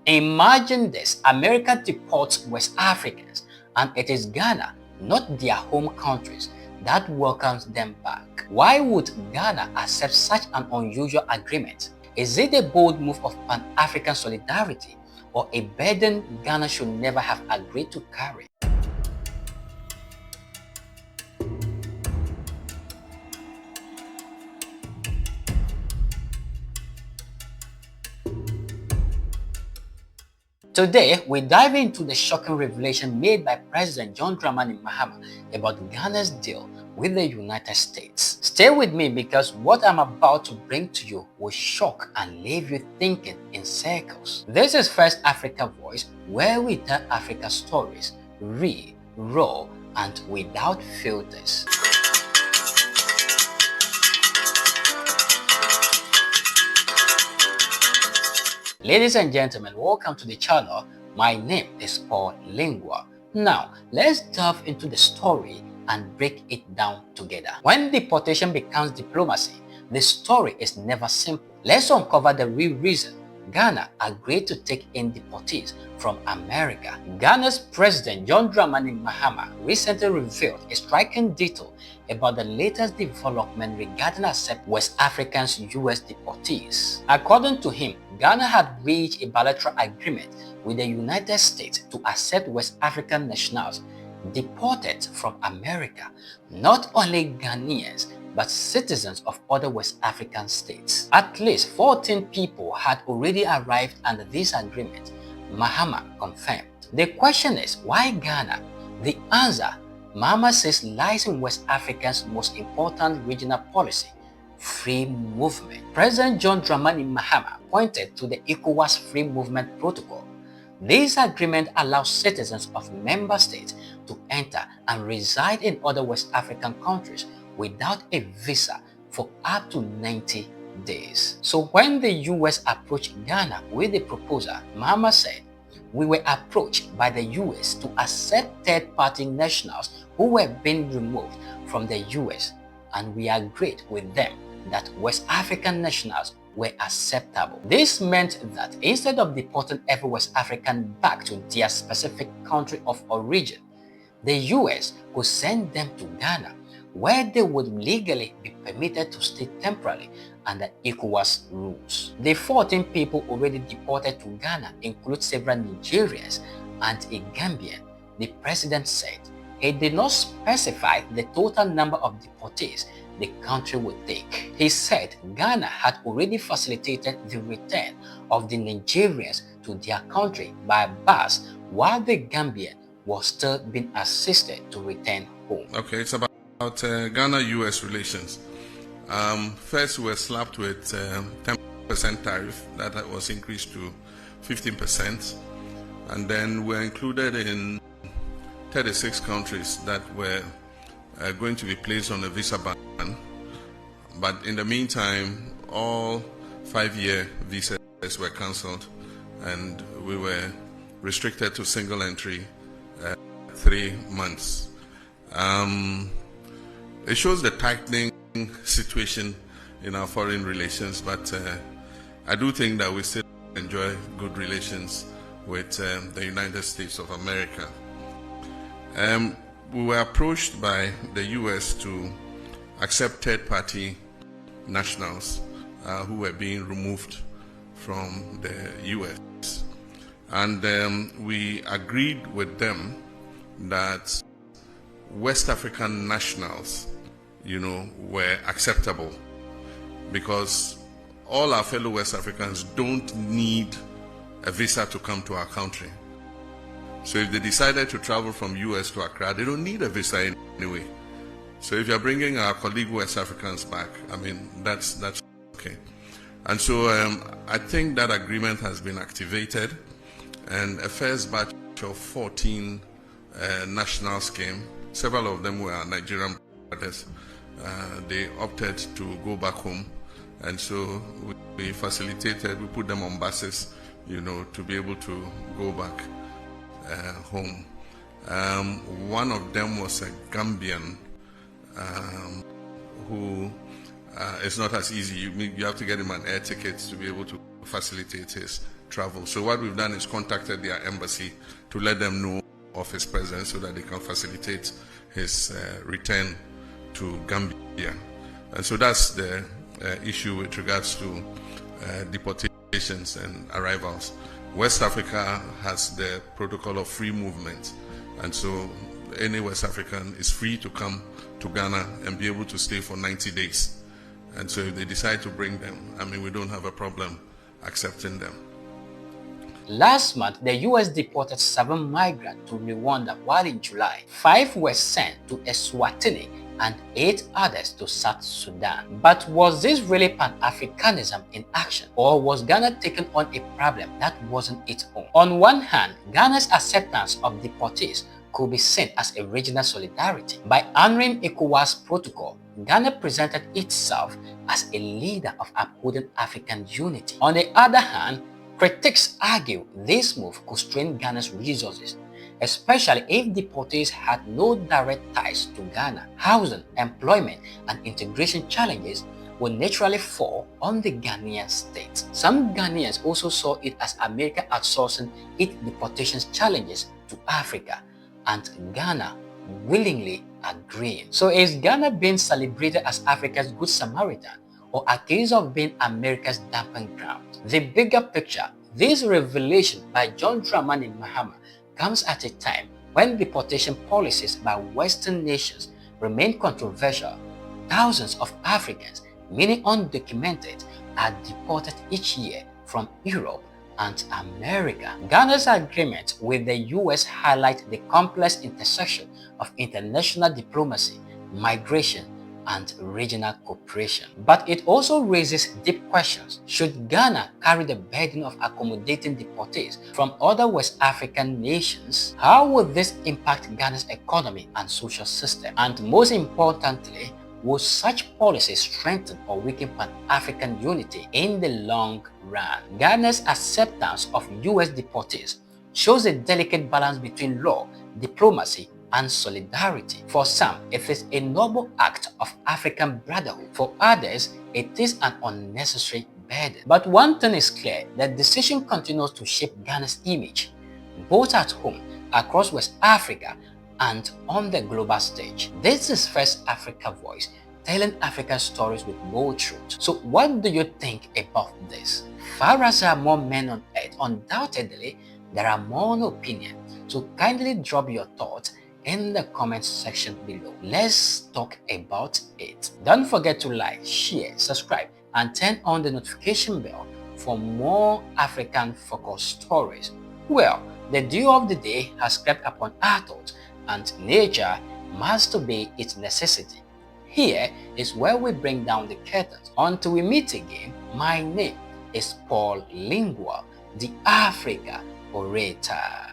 Imagine this: America deports West Africans, and it is Ghana, not their home countries, that welcomes them back. Why would Ghana accept such an unusual agreement? Is it a bold move of Pan-African solidarity, or a burden Ghana should never have agreed to carry? Today, we dive into the shocking revelation made by President John Dramani Mahama about Ghana's deal with the United States. Stay with me, because what I'm about to bring to you will shock and leave you thinking in circles. This is First Africa Voice, where we tell Africa stories, real, raw, and without filters. Ladies and gentlemen, welcome to the channel. My name is Paul Lingua. Now, let's delve into the story and break it down together. When deportation becomes diplomacy, the story is never simple. Let's uncover the real reason Ghana agreed to take in deportees from America. Ghana's President John Dramani Mahama recently revealed a striking detail about the latest development regarding accepting West Africans' U.S. deportees. According to him, Ghana had reached a bilateral agreement with the United States to accept West African nationals deported from America, not only Ghanaians, but citizens of other West African states. At least 14 people had already arrived under this agreement, Mahama confirmed. The question is, why Ghana? The answer, Mahama says, lies in West Africa's most important regional policy, free movement. President John Dramani Mahama pointed to the ECOWAS Free Movement Protocol. This agreement allows citizens of member states to enter and reside in other West African countries without a visa for up to 90 days. So when the US approached Ghana with the proposal, Mahama said, "We were approached by the US to accept third-party nationals who were being removed from the US, and we agreed with them that West African nationals were acceptable." This meant that instead of deporting every West African back to their specific country of origin, the US could send them to Ghana, where they would legally be permitted to stay temporarily under ECOWAS rules. The 14 people already deported to Ghana include several Nigerians and a Gambian, the president said. He did not specify the total number of deportees the country would take. He said Ghana had already facilitated the return of the Nigerians to their country by bus, while the Gambian was still being assisted to return home. Okay, it's about Ghana-US relations. First, we were slapped with 10% tariff that was increased to 15%, and then we're included in 36 countries that were going to be placed on a visa ban. But in the meantime, all 5-year visas were cancelled, and we were restricted to single entry 3 months. It shows the tightening situation in our foreign relations, but I do think that we still enjoy good relations with the United States of America. We were approached by the US to accept third-party nationals who were being removed from the US. And we agreed with them that West African nationals, were acceptable, because all our fellow West Africans don't need a visa to come to our country. So if they decided to travel from US to Accra, they don't need a visa anyway. So if you're bringing our colleague West Africans back, that's okay. And so I think that agreement has been activated, and a first batch of 14 nationals came. Several of them were Nigerian brothers. They opted to go back home, and so we facilitated, we put them on buses, to be able to go back home. One of them was a Gambian who is not as easy. You have to get him an air ticket to be able to facilitate his travel. So what we've done is contacted their embassy to let them know of his presence so that they can facilitate his return to Gambia. And so that's the issue with regards to deportations and arrivals. West Africa has the protocol of free movement, and so any West African is free to come to Ghana and be able to stay for 90 days. And so if they decide to bring them, I mean, we don't have a problem accepting them. Last month, the US deported 7 migrants to Rwanda, while in July, 5 were sent to Eswatini and 8 others to South Sudan. But was this really Pan-Africanism in action, or was Ghana taking on a problem that wasn't its own? On one hand, Ghana's acceptance of deportees could be seen as a regional solidarity. By honoring ECOWAS protocol, Ghana presented itself as a leader of upholding African unity. On the other hand, critics argue this move could strain Ghana's resources, especially if deportees had no direct ties to Ghana. Housing, employment, and integration challenges will naturally fall on the Ghanaian state. Some Ghanaians also saw it as America outsourcing its deportations challenges to Africa, and Ghana willingly agreeing. So is Ghana being celebrated as Africa's Good Samaritan, or accused of being America's dumping ground? The bigger picture, this revelation by John Dramani Mahama comes at a time when deportation policies by Western nations remain controversial. Thousands of Africans, many undocumented, are deported each year from Europe and America. Ghana's agreement with the US highlights the complex intersection of international diplomacy, migration, and regional cooperation. But it also raises deep questions. Should Ghana carry the burden of accommodating deportees from other West African nations? How will this impact Ghana's economy and social system? And most importantly, will such policies strengthen or weaken Pan-African unity in the long run? Ghana's acceptance of US deportees shows a delicate balance between law, diplomacy, and solidarity. For some, it is a noble act of African brotherhood. For others, it is an unnecessary burden. But one thing is clear, the decision continues to shape Ghana's image, both at home, across West Africa, and on the global stage. This is First Africa Voice, telling Africa's stories with bold truth. So what do you think about this? Far as there are more men on earth, undoubtedly, there are more opinions. So kindly drop your thoughts in the comment section below. Let's talk about it. Don't forget to like, share, subscribe, and turn on the notification bell for more African-focused stories. Well, the dew of the day has crept upon our thoughts, and nature must obey its necessity. Here is where we bring down the curtains. Until we meet again, my name is Paul Lingua, the Africa Orator.